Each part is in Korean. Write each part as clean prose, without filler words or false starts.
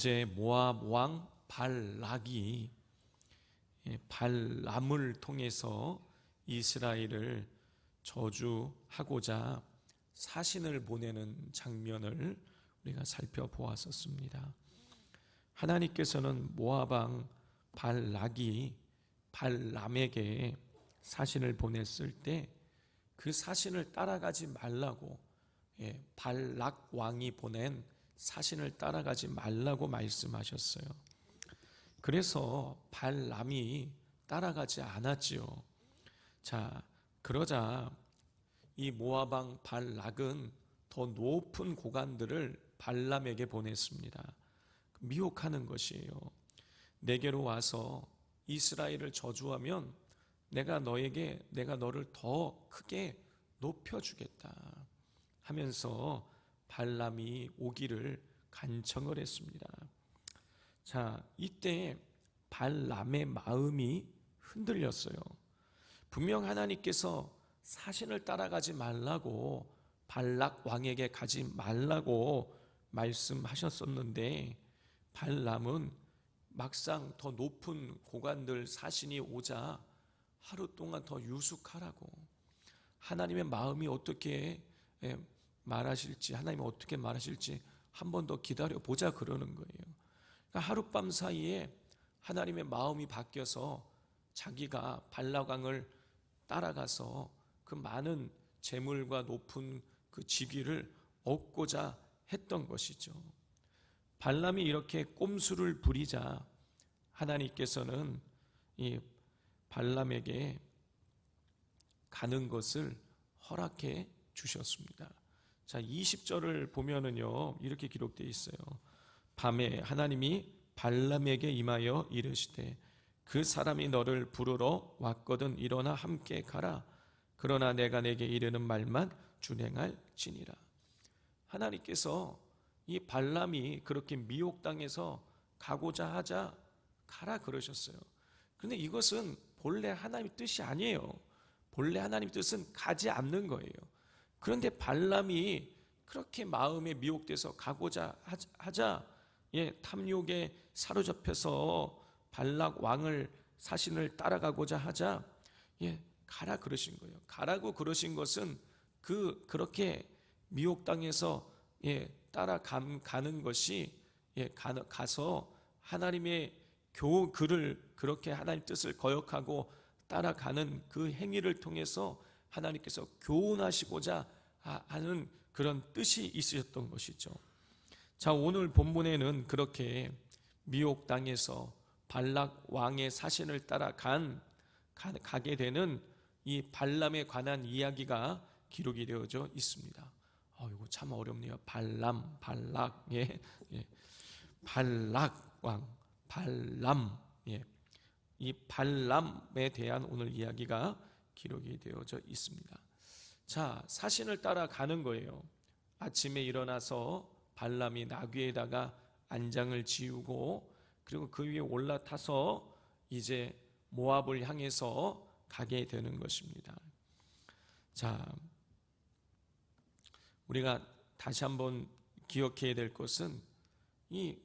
어제 모압 왕 발락이 발람을 통해서 이스라엘을 저주하고자 사신을 보내는 장면을 우리가 살펴보았었습니다. 하나님께서는 모압 왕 발락이 발람에게 사신을 보냈을 때 그 사신을 따라가지 말라고, 발락 왕이 보낸 사신을 따라가지 말라고 말씀하셨어요. 그래서 발람이 따라가지 않았지요. 자, 그러자 이 모압 왕 발락은 더 높은 고관들을 발람에게 보냈습니다. 미혹하는 것이에요. 내게로 와서 이스라엘을 저주하면 내가 너를 더 크게 높여주겠다 하면서 발람이 오기를 간청을 했습니다. 자, 이때 발람의 마음이 흔들렸어요. 분명 하나님께서 사신을 따라가지 말라고, 발락 왕에게 가지 말라고 말씀하셨었는데 발람은 막상 더 높은 고관들 사신이 오자 하루 동안 더 유숙하라고, 하나님의 마음이 어떻게 말하실지, 하나님이 어떻게 말하실지 한 번 더 기다려보자 그러는 거예요. 그러니까 하룻밤 사이에 하나님의 마음이 바뀌어서 자기가 발락 왕을 따라가서 그 많은 재물과 높은 그 직위를 얻고자 했던 것이죠. 발람이 이렇게 꼼수를 부리자 하나님께서는 이 발람에게 가는 것을 허락해 주셨습니다. 자, 20절을 보면은요, 이렇게 기록되어 있어요. 밤에 하나님이 발람에게 임하여 이르시되 그 사람이 너를 부르러 왔거든 일어나 함께 가라. 그러나 내가 내게 이르는 말만 준행할지니라. 하나님께서 이 발람이 그렇게 미혹당해서 가고자 하자 가라 그러셨어요. 그런데 이것은 본래 하나님의 뜻이 아니에요. 본래 하나님의 뜻은 가지 않는 거예요. 그런데 발람이 그렇게 마음에 미혹돼서 가고자 하자, 탐욕에 사로잡혀서 발락 왕을 사신을 따라가고자 하자, 가라 그러신 거예요. 가라고 그러신 것은 그렇게 미혹당해서 따라가는 것이, 가서 하나님의 그를 그렇게 하나님 뜻을 거역하고 따라가는 그 행위를 통해서 하나님께서 교훈하시고자 하는 그런 뜻이 있으셨던 것이죠. 자, 오늘 본문에는 그렇게 미혹당해서 발락 왕의 사신을 따라 가게 되는 이 발람에 관한 이야기가 기록이 되어져 있습니다. 이거 참 어렵네요. 발람, 발락, 발락 왕, 발람, 이 발람에 대한 오늘 이야기가 기록이 되어져 있습니다. 자, 사신을 따라 가는 거예요. 아침에 일어나서 발람이 나귀에다가 안장을 지우고 그리고 그 위에 올라타서 이제 모압을 향해서 가게 되는 것입니다. 자, 우리가 다시 한번 기억해야 될 것은 이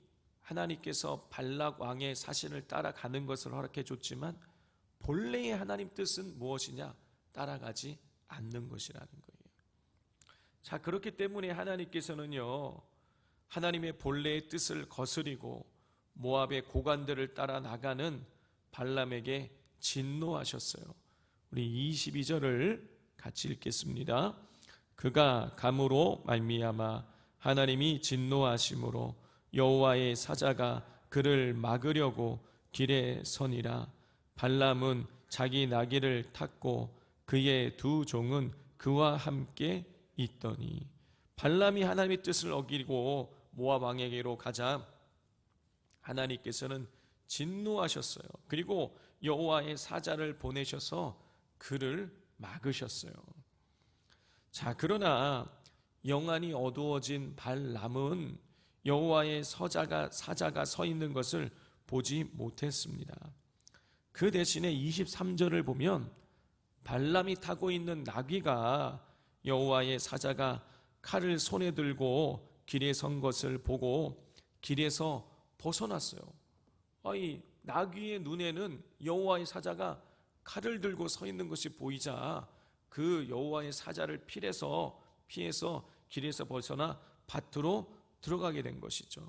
하나님께서 발락 왕의 사신을 따라가는 것을 허락해 줬지만 본래의 하나님 뜻은 무엇이냐? 따라가지 않는 것이라는 거예요. 자, 그렇기 때문에 하나님께서는요, 하나님의 본래의 뜻을 거스리고 모압의 고관들을 따라 나가는 발람에게 진노하셨어요. 우리 22절을 같이 읽겠습니다. 그가 감으로 말미암아 하나님이 진노하심으로 여호와의 사자가 그를 막으려고 길에 서니라. 발람은 자기 나귀를 탔고 그의 두 종은 그와 함께 있더니, 발람이 하나님의 뜻을 어기고 모압 왕에게로 가자 하나님께서는 진노하셨어요. 그리고 여호와의 사자를 보내셔서 그를 막으셨어요. 자, 그러나 영안이 어두워진 발람은 여호와의 사자가 서 있는 것을 보지 못했습니다. 그 대신에 23절을 보면 발람이 타고 있는 나귀가 여호와의 사자가 칼을 손에 들고 길에 선 것을 보고 길에서 벗어났어요. 이 나귀의 눈에는 여호와의 사자가 칼을 들고 서 있는 것이 보이자 그 여호와의 사자를 피해서 길에서 벗어나 밭으로 들어가게 된 것이죠.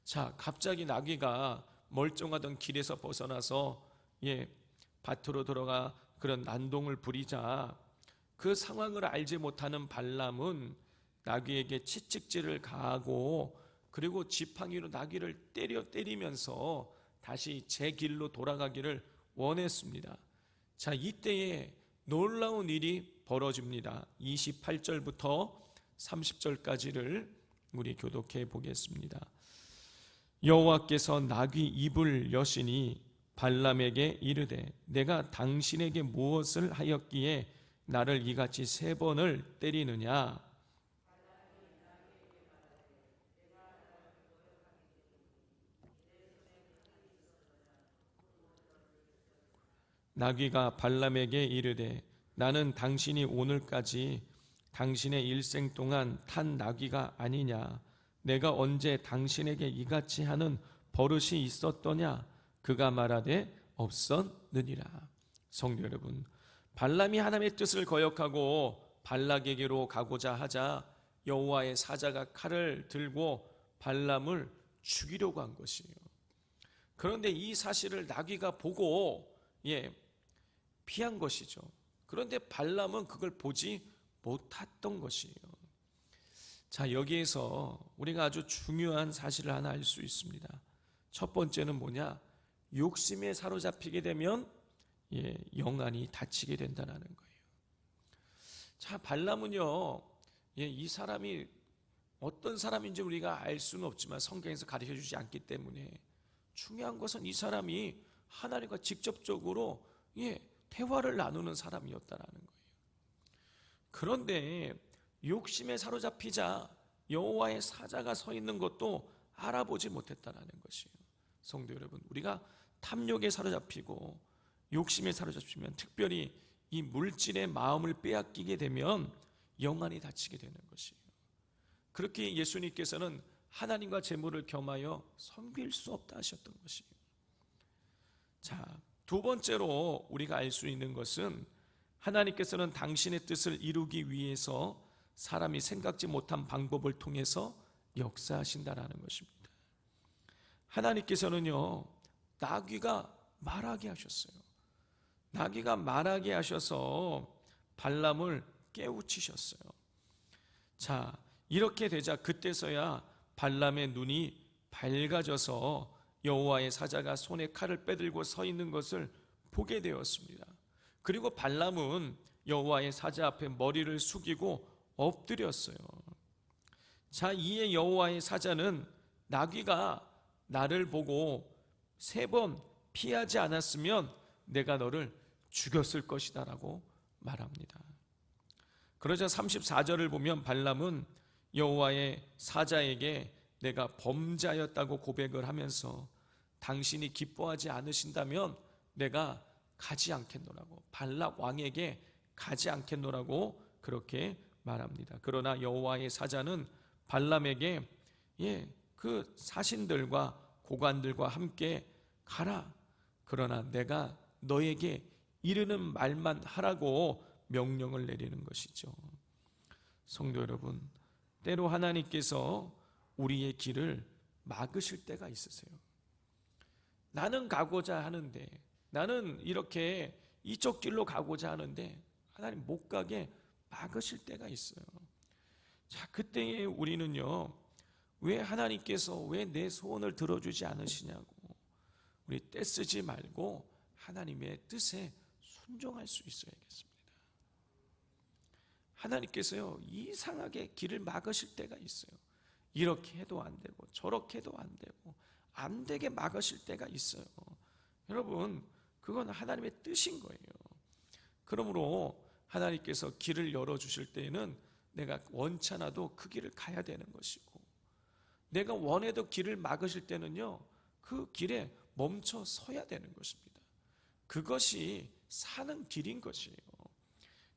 자, 갑자기 나귀가 멀쩡하던 길에서 벗어나서 밭으로 들어가 그런 난동을 부리자 그 상황을 알지 못하는 발람은 나귀에게 채찍질을 가하고 그리고 지팡이로 나귀를 때리면서 다시 제 길로 돌아가기를 원했습니다. 자, 이때에 놀라운 일이 벌어집니다. 28절부터 30절까지를 우리 교독해 보겠습니다. 여호와께서 나귀 입을 여시니 발람에게 이르되 내가 당신에게 무엇을 하였기에 나를 이같이 3번을 때리느냐. 나귀가 발람에게 이르되 나는 당신이 오늘까지 당신의 일생 동안 탄 나귀가 아니냐. 내가 언제 당신에게 이같이 하는 버릇이 있었더냐. 그가 말하되 없었느니라. 성도 여러분, 발람이 하나님의 뜻을 거역하고 발락에게로 가고자 하자 여호와의 사자가 칼을 들고 발람을 죽이려고 한 것이에요. 그런데 이 사실을 나귀가 보고 피한 것이죠. 그런데 발람은 그걸 보지 못했던 것이에요. 자, 여기에서 우리가 아주 중요한 사실을 하나 알 수 있습니다. 첫 번째는 뭐냐? 욕심에 사로잡히게 되면 영안이 다치게 된다는 거예요. 자, 발람은요, 이 사람이 어떤 사람인지 우리가 알 수는 없지만 성경에서 가르쳐 주지 않기 때문에 중요한 것은 이 사람이 하나님과 직접적으로 대화를 나누는 사람이었다라는 거예요. 그런데 욕심에 사로잡히자 여호와의 사자가 서 있는 것도 알아보지 못했다라는 것이에요. 성도 여러분, 우리가 탐욕에 사로잡히고 욕심에 사로잡히면 특별히 이 물질의 마음을 빼앗기게 되면 영안이 다치게 되는 것이에요. 그렇게 예수님께서는 하나님과 재물을 겸하여 섬길 수 없다 하셨던 것이에요. 자, 두 번째로 우리가 알 수 있는 것은 하나님께서는 당신의 뜻을 이루기 위해서 사람이 생각지 못한 방법을 통해서 역사하신다라는 것입니다. 하나님께서는요, 나귀가 말하게 하셨어요. 나귀가 말하게 하셔서 발람을 깨우치셨어요. 자, 이렇게 되자 그때서야 발람의 눈이 밝아져서 여호와의 사자가 손에 칼을 빼들고 서 있는 것을 보게 되었습니다. 그리고 발람은 여호와의 사자 앞에 머리를 숙이고 엎드렸어요. 자, 이에 여호와의 사자는 나귀가 나를 보고 3번 피하지 않았으면 내가 너를 죽였을 것이다 라고 말합니다. 그러자 34절을 보면 발람은 여호와의 사자에게 내가 범죄하였다고 고백을 하면서 당신이 기뻐하지 않으신다면 내가 가지 않겠노라고, 발락 왕에게 가지 않겠노라고 그렇게 말합니다. 그러나 여호와의 사자는 발람에게 그 사신들과 고관들과 함께 가라. 그러나 내가 너에게 이르는 말만 하라고 명령을 내리는 것이죠. 성도 여러분, 때로 하나님께서 우리의 길을 막으실 때가 있으세요. 나는 가고자 하는데, 나는 이렇게 이쪽 길로 가고자 하는데 하나님 못 가게 막으실 때가 있어요. 자, 그때에 우리는요, 왜 하나님께서 왜 내 소원을 들어주지 않으시냐고, 우리 떼쓰지 말고 하나님의 뜻에 순종할 수 있어야겠습니다. 하나님께서요, 이상하게 길을 막으실 때가 있어요. 이렇게 해도 안 되고 저렇게 해도 안 되고 안 되게 막으실 때가 있어요. 여러분, 그건 하나님의 뜻인 거예요. 그러므로 하나님께서 길을 열어주실 때에는 내가 원치 않아도 그 길을 가야 되는 것이고, 내가 원해도 길을 막으실 때는요, 그 길에 멈춰 서야 되는 것입니다. 그것이 사는 길인 것이에요.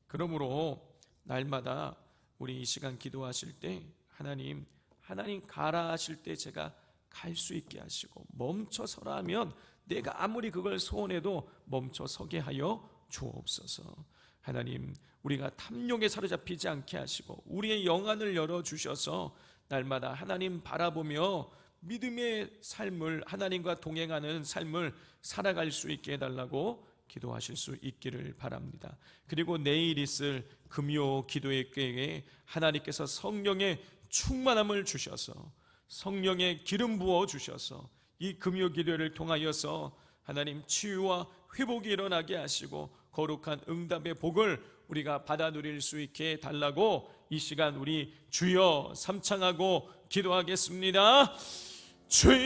그러므로 날마다 우리 이 시간 기도하실 때 하나님 가라 하실 때 제가 갈 수 있게 하시고, 멈춰서라 하면 내가 아무리 그걸 소원해도 멈춰서게 하여 주옵소서. 하나님, 우리가 탐욕에 사로잡히지 않게 하시고 우리의 영안을 열어주셔서 날마다 하나님 바라보며 믿음의 삶을, 하나님과 동행하는 삶을 살아갈 수 있게 해달라고 기도하실 수 있기를 바랍니다. 그리고 내일 있을 금요 기도회 에 하나님께서 성령의 충만함을 주셔서, 성령의 기름 부어 주셔서 이 금요 기도회를 통하여서 하나님 치유와 회복이 일어나게 하시고 거룩한 응답의 복을 우리가 받아 누릴 수 있게 해달라고 이 시간 우리 주여 삼창하고 기도하겠습니다. 주여